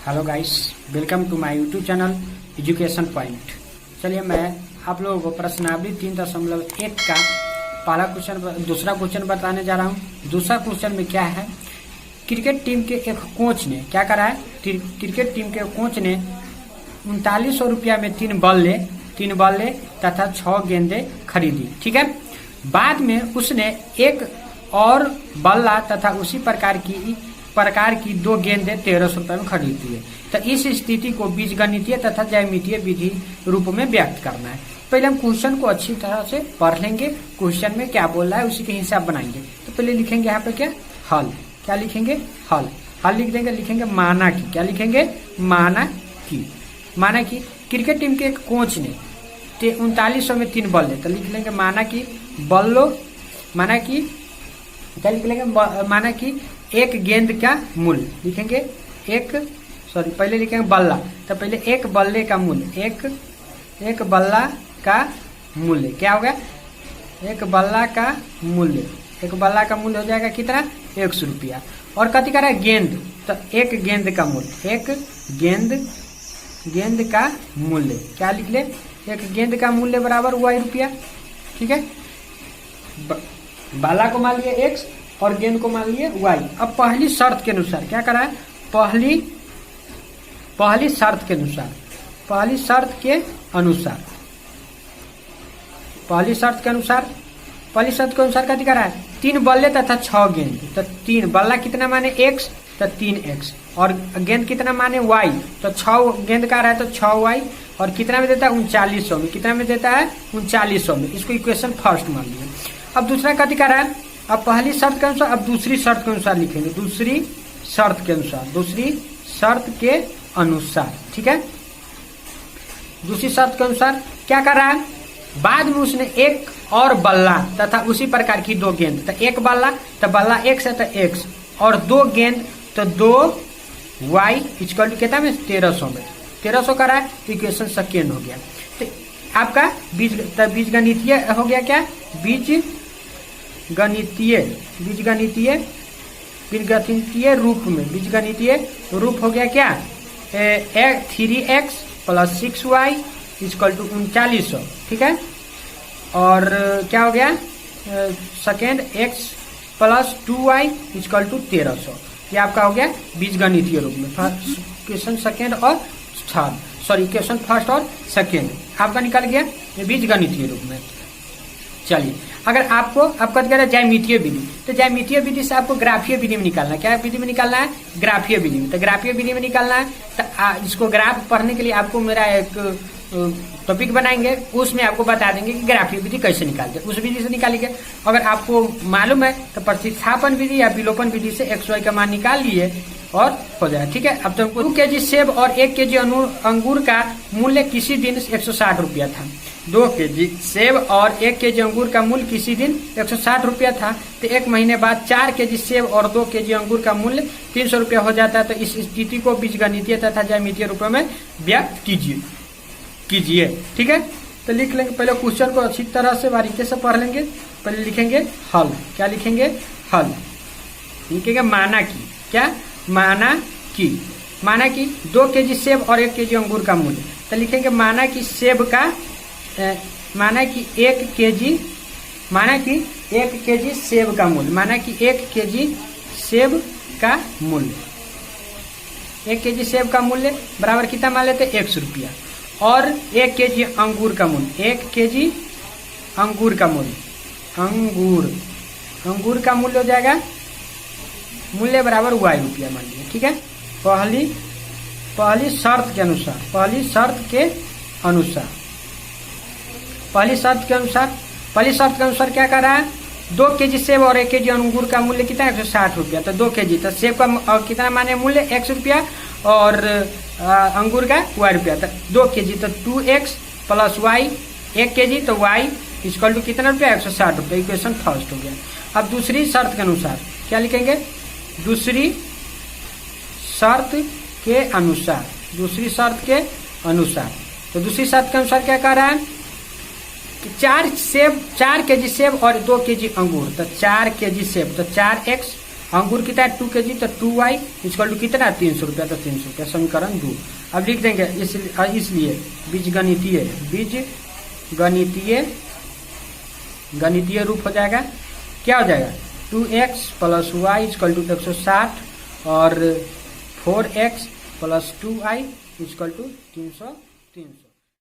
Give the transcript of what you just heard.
Hello guys, welcome to my YouTube channel education point. चलिए मैं आप लोगों को प्रश्नावली 3.1 का पहला क्वेश्चन दूसरा क्वेश्चन बताने जा रहा हूँ। दूसरा क्वेश्चन में क्या है, क्रिकेट टीम के एक कोच ने क्या करा है, क्रिकेट टीम के कोच ने 3900 रुपया में 3 बल्ले तथा 6 गेंदे खरीदी। ठीक है, बाद में उसने एक और बल्ला तथा उसी प्रकार की 2 गेंदे 1300 रुपए में खरीदी है। तो इस स्थिति को बीजगणितीय तथा ज्यामितीय विधि रूप में व्यक्त करना है। पहले हम क्वेश्चन को अच्छी तरह से पढ़ लेंगे, क्वेश्चन में क्या बोल रहा है उसी के हिसाब बनाएंगे। तो पहले लिखेंगे यहाँ पे क्या, हल। क्या लिखेंगे, हल। हल लिख देंगे, लिखेंगे माना की। क्या लिखेंगे, माना की क्रिकेट टीम के एक कोच ने 3900 में 3 बल्ले, तो लिख लेंगे माना की बल्लो, माना की क्या लिख लेंगे, माना की एक गेंद का मूल्य लिखेंगे, पहले लिखेंगे बल्ला, तो पहले एक बल्ले का मूल्य, एक बल्ला का मूल्य क्या होगा, एक बल्ला का मूल्य हो जाएगा कितना, 100 रुपया। और कथी कर रहा है, गेंद, तो एक गेंद का मूल्य, एक गेंद का मूल्य क्या लिख ले, एक गेंद का मूल्य बराबर हुआ रुपया। ठीक है, बाला को मान लिए x और गेंद को मान लिए y। अब पहली शर्त के अनुसार क्या करा है, पहली शर्त के अनुसार क्या करा है, 3 बल्ले तथा 6 गेंद। तो 3 बल्ला कितना माने x, तो 3x, और गेंद कितना माने y, तो 6 गेंद का रहा है तो 6y, और कितना में देता है 3900 में, कितना में देता है 3900 में। इसको इक्वेशन फर्स्ट मान लिया। अब दूसरा कथी कर रहा है, अब पहली शर्त के अनुसार, अब दूसरी शर्त के अनुसार लिखेंगे, दूसरी शर्त के अनुसार। ठीक है, दूसरी शर्त के अनुसार क्या कर रहा है, बाद में उसने एक और बल्ला तथा उसी प्रकार की 2 गेंद, तो एक बल्ला, तो बल्ला x है तो x, और 2 गेंद तो 2y इक्वल टू कितना में 1300 का रहा है, तो इक्वेशन सेकेंड हो गया। तो आपका बीजगणितीय हो गया, क्या बीजगणितीय रूप हो गया क्या, 3x + 6y = 3900। ठीक है, और क्या हो गया, सेकेंड x + 2y = 1300। ये आपका हो गया बीजगणितीय रूप में, क्वेश्चन सेकेंड और थर्ड, क्वेश्चन फर्स्ट और सेकेंड आपका निकल गया ये बीजगणितीय रूप में। चलिए, अगर आपको कह रहा है ज्यामितीय विधि, तो ज्यामितीय विधि से आपको ग्राफीय विधि में निकालना है। क्या विधि में निकालना है, ग्राफीय विधि में। तो ग्राफीय विधि में निकालना है, तो इसको ग्राफ पढ़ने के लिए आपको मेरा एक टॉपिक बनाएंगे, उसमें आपको बता देंगे कि ग्राफीय विधि कैसे निकालते हैं, उस विधि से निकालेंगे। अगर आपको मालूम है तो प्रतिस्थापन विधि या विलोपन विधि से x y का मान निकाल लिए और हो जाए। ठीक है, अब तो 2 kg सेब और 1 kg अंगूर का मूल्य किसी दिन 160 रुपया था। 2 kg सेब और 1 kg अंगूर का मूल्य किसी दिन 160 रुपया था, तो 1 महीने बाद 4 kg सेब और 2 kg अंगूर का मूल्य 300 रुपया हो जाता है। तो इस स्थिति को बीजगणितीय तथा ज्यामितीय रूप में व्यक्त कीजिए। ठीक है, तो लिख लेंगे, पहले क्वेश्चन को अच्छी तरह से बारीकी से पढ़ लेंगे। पहले लिखेंगे हल। क्या लिखेंगे, हल। लिखेंगे माना की, क्या माना की 2 kg सेब और 1 kg अंगूर का मूल्य। तो लिखेंगे माना की 1 kg सेब का मूल्य, 1 kg सेब का मूल्य, 1 kg सेब का मूल्य बराबर कितना मान लेते, 100 रुपया। और 1 kg अंगूर का मूल्य, 1 kg अंगूर का मूल्य, अंगूर का मूल्य हो जाएगा, मूल्य बराबर y रुपया मान लिया। ठीक है, पहली शर्त के अनुसार क्या कर रहा है, 2 kg सेब और 1 kg अंगूर का मूल्य कितना, 160 रुपया। तो 2 kg, तो सेब का कितना माने मूल्य 100 रुपया, और अंगूर का y रुपया। तो 2 kg तो 2x + y, 1 kg तो y = कितना रुपया, 160 रुपया। इक्वेशन फर्स्ट हो गया। अब दूसरी शर्त के अनुसार क्या लिखेंगे, दूसरी शर्त के अनुसार। तो दूसरी शर्त के अनुसार क्या कह रहा है, 4 kg सेब और 2 kg अंगूर। तो 4 kg सेब तो 4x अंगूर कितना है 2 kg, तो 2y इक्वल टू कितना है 300 रुपया, तो 300 रुपया समीकरण 2। अब लिख देंगे इसलिए गणितीय रूप हो जाएगा। क्या हो जाएगा 2x plus Y equal to 160 और 4x plus 2i equal to 300।